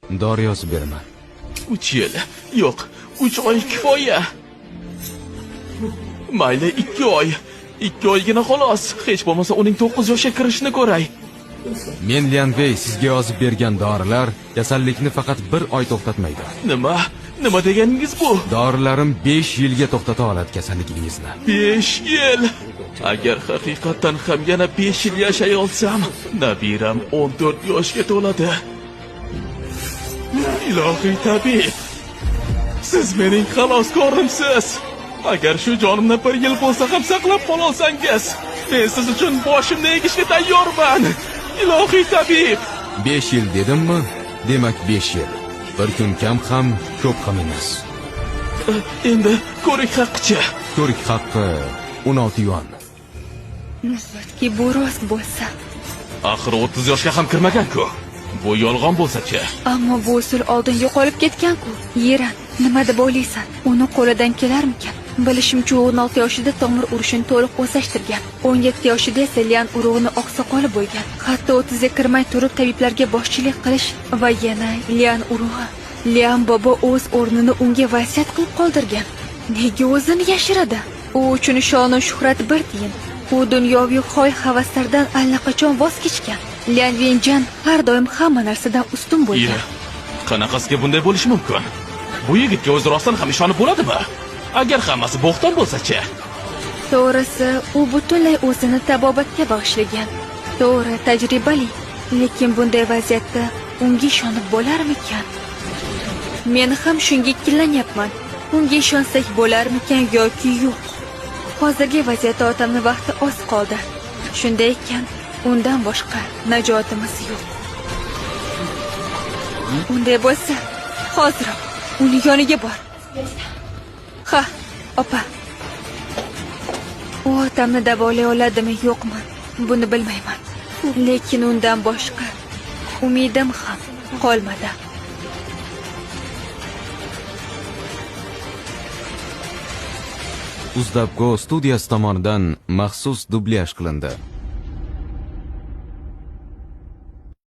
Dori yozib beraman. 3 yil. Yo'q, 3 oy kifoya. Mayli 2 oy. 2 oygina xolos. Hech bo'lmasa uning 9 yoshga kirishini ko'ray. Men Lian Wei sizga yozib bergan dorilar kasallikni faqat 1 oy to'xtatmaydi. Nima? Nima deganingiz bu? Dorilarim 5 yilga to'xtata oladi kasalligingizni. 5 yil. Agar haqiqatan ham yana 5 yil yashay olsam, nabiram 14 yoshga to'ladi. Ilohiy tabib. Siz mening xaloskorimsiz. Agar shu jonimni 1 yil bo'lsa ham saqlab qololsangiz, men siz uchun boshimni egishga tayyorman. Ilohiy tabib. 5 yil dedimmi? Demak 5 yil. Bir kun kam ham, ko'p ham emas. Endi ko'rik haqqichi. Ko'rik haqqi 16 yuan. Nahotki bu rost bo'lsa. Axir 30 yoshga ham kirmagan-ku. Bu yolg'on bo'lsa-chi? Ammo bu usul oldin yo'qolib ketgan-ku. Yeran, nima deb o'ylaysan? Uni qo'lidan kelarmikan? Bilishimcha 16 yoshida tomir urushini to'liq o'zlashtirgan. 17 yoshida esa Lian urug'ini oqsoqoli bo'lgan. Hatto 30 ga kirmay turib tabiblarga boshchilik qilish va yana Lian urug'i. Lian bobo o'z o'rnini unga vasiyat qilib qoldirgan. Nega o'zini yashiradi? U uchun shon va shuhrat bir tiyin. U dunyoviy xoy-havaslardan allaqachon voz kechgan. Lian Wenjan har doim hamma narsadan ustun bo'lgan. Qanaqasiga bunday bo'lishi mumkin? Bu yigitga o'zi rostdan ham ishonib bo'ladimi? Agar hammasi bo'xton bo'lsa-chi? To'g'risi, u butunlay o'zini tabobatga bag'ishlagan. To'g'ri, tajribali, lekin bunday vaziyatda unga ishonib bo'larmikan? Men ham shunga ikkilanyapman. Unga ishonsak bo'larmikan yoki yo'q? Hozirgi vaziyatda otamning vaqti oz qoldi. Shunday ekan, undan boshqa najotimiz yo'q. Unday bo'lsa, hoziroq uning yoniga bor. Ha, opa. U otamni davolay oladimi, yo'qmi? Buni bilmayman. Lekin undan boshqa umidim ham qolmadi. Uzdabgo studiyasi tomonidan maxsus dublyaj qilindi.